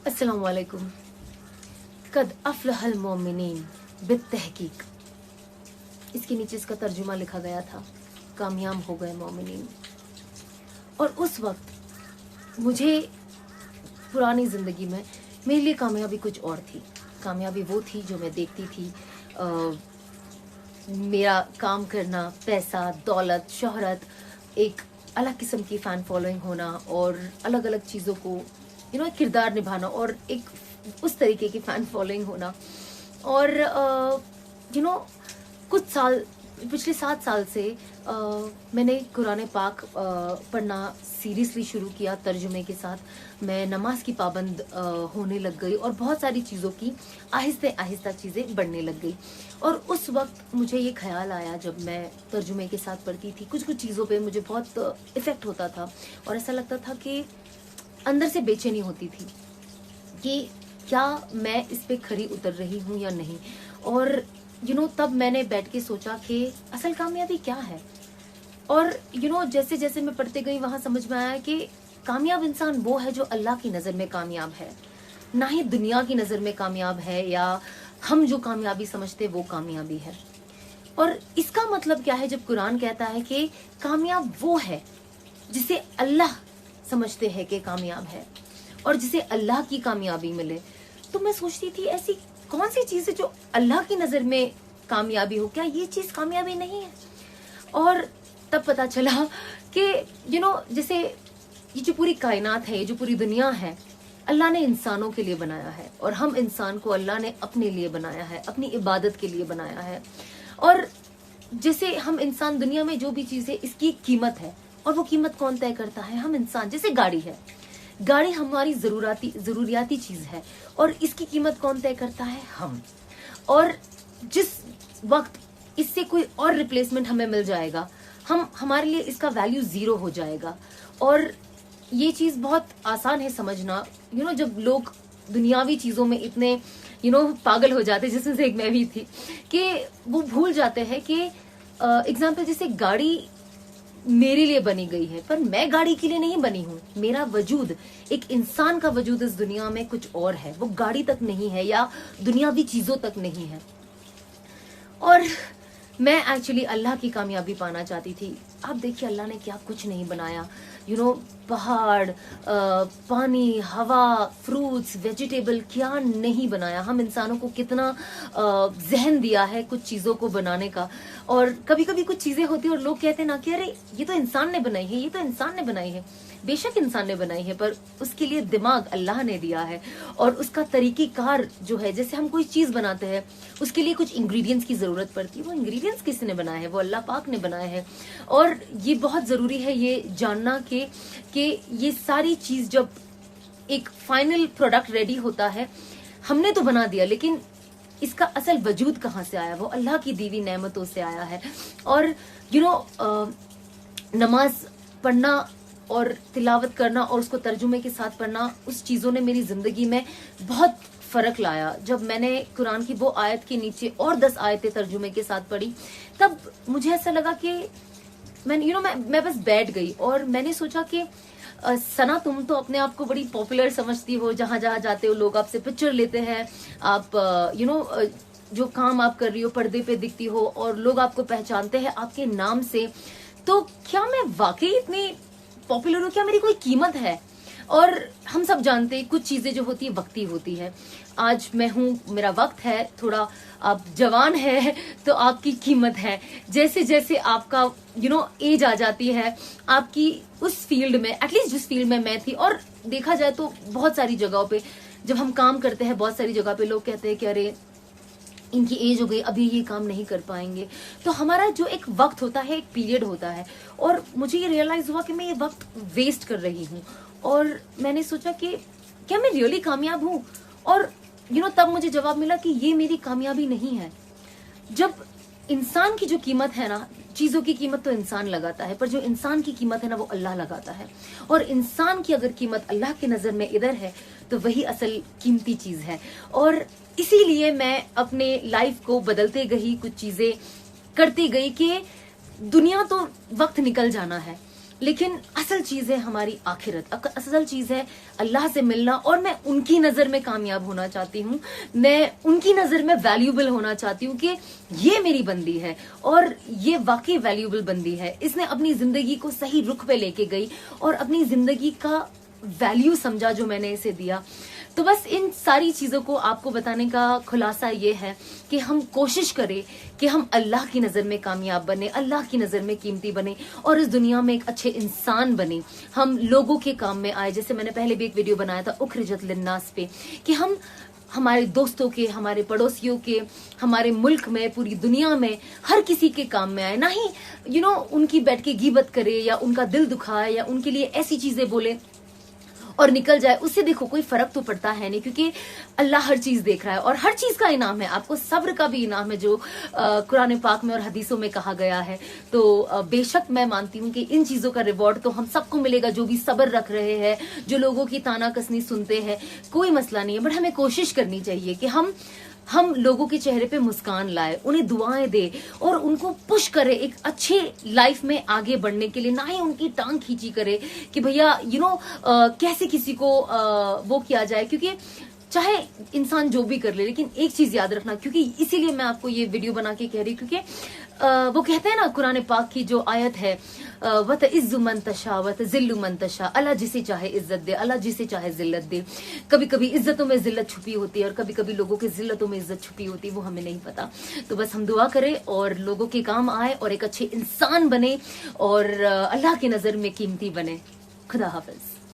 अस्सलाम वालेकुम। कद अफ़लहल मोमिनीन बित्तहकीक, इसके नीचे इसका तर्जुमा लिखा गया था, कामयाब हो गए मोमिनीन। और उस वक्त मुझे पुरानी ज़िंदगी में मेरे लिए कामयाबी कुछ और थी। कामयाबी वो थी जो मैं देखती थी, मेरा काम करना, पैसा, दौलत, शोहरत, एक अलग किस्म की फ़ैन फॉलोइंग होना और अलग अलग चीज़ों को किरदार निभाना और एक उस तरीके की फ़ैन फॉलोइंग होना। और कुछ साल, पिछले 7 साल से मैंने कुरान पाक पढ़ना सीरियसली शुरू किया तर्जुमे के साथ। मैं नमाज की पाबंद होने लग गई और बहुत सारी चीज़ों की आहिस्ते आहिस्ता चीज़ें बढ़ने लग गई। और उस वक्त मुझे ये ख्याल आया, जब मैं तर्जुमे के साथ पढ़ती थी, कुछ कुछ चीज़ों पे मुझे बहुत इफ़ेक्ट होता था और ऐसा लगता था कि अंदर से बेचैनी होती थी कि क्या मैं इस पे खरी उतर रही हूँ या नहीं। और तब मैंने बैठ के सोचा कि असल कामयाबी क्या है। और जैसे जैसे मैं पढ़ते गई वहां समझ में आया कि कामयाब इंसान वो है जो अल्लाह की नज़र में कामयाब है, ना ही दुनिया की नज़र में कामयाब है या हम जो कामयाबी समझते वो कामयाबी है। और इसका मतलब क्या है जब कुरान कहता है कि कामयाब वो है जिसे अल्लाह समझते हैं कि कामयाब है और जिसे अल्लाह की कामयाबी मिले। तो मैं सोचती थी ऐसी कौन सी चीज़ है जो अल्लाह की नज़र में कामयाबी हो, क्या ये चीज़ कामयाबी नहीं है। और तब पता चला कि जैसे ये जो पूरी कायनात है, ये जो पूरी दुनिया है, अल्लाह ने इंसानों के लिए बनाया है और हम इंसान को अल्लाह ने अपने लिए बनाया है, अपनी इबादत के लिए बनाया है। और जैसे हम इंसान, दुनिया में जो भी चीज़ है इसकी कीमत है और वो कीमत कौन तय करता है? हम इंसान। जैसे गाड़ी है, गाड़ी हमारी ज़रूरियाती चीज़ है और इसकी कीमत कौन तय करता है? हम। और जिस वक्त इससे कोई और रिप्लेसमेंट हमें मिल जाएगा, हमारे लिए इसका वैल्यू 0 हो जाएगा। और ये चीज़ बहुत आसान है समझना। जब लोग दुनियावी चीज़ों में इतने पागल हो जाते, जिसमें से एक मैं भी थी, कि वो भूल जाते हैं कि एग्जाम्पल जैसे गाड़ी मेरे लिए बनी गई है, पर मैं गाड़ी के लिए नहीं बनी हूँ। मेरा वजूद, एक इंसान का वजूद इस दुनिया में कुछ और है, वो गाड़ी तक नहीं है या दुनियावी चीजों तक नहीं है। और मैं एक्चुअली अल्लाह की कामयाबी पाना चाहती थी। आप देखिए अल्लाह ने क्या कुछ नहीं बनाया। पहाड़, पानी, हवा, फ्रूट्स, वेजिटेबल, क्या नहीं बनाया। हम इंसानों को कितना जहन दिया है कुछ चीज़ों को बनाने का। और कभी कभी कुछ चीज़ें होती है और लोग कहते हैं ना कि अरे ये तो इंसान ने बनाई है, ये तो इंसान ने बनाई है। बेशक इंसान ने बनाई है, पर उसके लिए दिमाग अल्लाह ने दिया है और उसका तरीक़ेकार जो है, जैसे हम कोई चीज़ बनाते हैं उसके लिए कुछ इंग्रेडिएंट्स की ज़रूरत पड़ती है। वो इंग्रेडिएंट्स किसने बनाए हैं? वो अल्लाह पाक ने बनाए हैं। और ये बहुत ज़रूरी है ये जानना कि ये सारी चीज़ जब एक फाइनल प्रोडक्ट रेडी होता है, हमने तो बना दिया, लेकिन इसका असल वजूद कहाँ से आया? वो अल्लाह की दी हुई नेमतों से आया है। और नमाज पढ़ना और तिलावत करना और उसको तर्जुमे के साथ पढ़ना, उस चीज़ों ने मेरी ज़िंदगी में बहुत फ़र्क लाया। जब मैंने कुरान की वो आयत के नीचे और 10 आयतें तर्जुमे के साथ पढ़ी, तब मुझे ऐसा लगा कि मैं बस बैठ गई और मैंने सोचा कि सना, तुम तो अपने आप को बड़ी पॉपुलर समझती हो, जहाँ जहाँ जाते हो लोग आपसे पिक्चर लेते हैं, आप जो काम आप कर रही हो पर्दे पे दिखती हो और लोग आपको पहचानते हैं आपके नाम से। तो क्या मैं वाकई इतनी पॉपुलर हूँ? क्या मेरी कोई कीमत है? और हम सब जानते हैं कुछ चीजें जो होती है वक्ती होती है। आज मैं हूँ, मेरा वक्त है, थोड़ा आप जवान है तो आपकी कीमत है। जैसे जैसे आपका एज आ जाती है, आपकी उस फील्ड में, एटलीस्ट जिस फील्ड में मैं थी, और देखा जाए तो बहुत सारी जगहों पे जब हम काम करते हैं, बहुत सारी जगह पे लोग कहते हैं कि अरे इनकी एज हो गई, अभी ये काम नहीं कर पाएंगे। तो हमारा जो एक वक्त होता है, एक पीरियड होता है, और मुझे ये रियलाइज हुआ कि मैं ये वक्त वेस्ट कर रही हूँ। और मैंने सोचा कि क्या मैं रियली कामयाब हूँ? और तब मुझे जवाब मिला कि ये मेरी कामयाबी नहीं है। जब इंसान की जो कीमत है ना, चीजों की कीमत तो इंसान लगाता है, पर जो इंसान की कीमत है ना वो अल्लाह लगाता है। और इंसान की अगर कीमत अल्लाह की नजर में इधर है तो वही असल कीमती चीज है। और इसीलिए मैं अपने लाइफ को बदलते गई, कुछ चीजें करती गई कि दुनिया तो वक्त निकल जाना है लेकिन असल चीज है हमारी आखिरत, असल चीज है अल्लाह से मिलना। और मैं उनकी नजर में कामयाब होना चाहती हूँ, मैं उनकी नजर में वैल्यूएबल होना चाहती हूँ कि ये मेरी बंदी है और ये वाकई वैल्यूएबल बंदी है। इसने अपनी जिंदगी को सही रुख पे लेके गई और अपनी जिंदगी का वैल्यू समझा जो मैंने इसे दिया। तो बस इन सारी चीजों को आपको बताने का खुलासा ये है कि हम कोशिश करें कि हम अल्लाह की नजर में कामयाब बने, अल्लाह की नजर में कीमती बने और इस दुनिया में एक अच्छे इंसान बने। हम लोगों के काम में आए, जैसे मैंने पहले भी एक वीडियो बनाया था उखरिजत लिन्नास पे, कि हम हमारे दोस्तों के, हमारे पड़ोसियों के, हमारे मुल्क में, पूरी दुनिया में हर किसी के काम में आए। ना ही उनकी बैठ के गीबत करे या उनका दिल दुखाए या उनके लिए ऐसी चीजें बोले और निकल जाए। उससे देखो कोई फर्क तो पड़ता है नहीं, क्योंकि अल्लाह हर चीज देख रहा है और हर चीज का इनाम है। आपको सब्र का भी इनाम है जो कुरान पाक में और हदीसों में कहा गया है। तो बेशक मैं मानती हूँ कि इन चीजों का रिवॉर्ड तो हम सबको मिलेगा, जो भी सब्र रख रहे हैं, जो लोगों की ताना कसनी सुनते हैं, कोई मसला नहीं है। बट हमें कोशिश करनी चाहिए कि हम लोगों के चेहरे पे मुस्कान लाए, उन्हें दुआएं दे और उनको पुश करे एक अच्छे लाइफ में आगे बढ़ने के लिए। ना ही उनकी टांग खींची करे कि भैया कैसे किसी को वो किया जाए, क्योंकि चाहे इंसान जो भी कर ले, लेकिन एक चीज याद रखना, क्योंकि इसीलिए मैं आपको ये वीडियो बना के कह रही हूँ, क्योंकि वो कहते हैं ना कुरान पाक की जो आयत है, वत इज्जु मन तशा वत जिल्लु मन तशा, अल्लाह जिसे चाहे इज्जत दे, अल्लाह जिसे चाहे जिल्लत दे। कभी कभी इज्जतों में जिल्लत छुपी होती है और कभी कभी लोगों की जिल्लतों में इज्जत छुपी होती है, वो हमें नहीं पता। तो बस हम दुआ करें और लोगों के काम आए और एक अच्छे इंसान बने और अल्लाह की नजर में कीमती बने। खुदा हाफिज।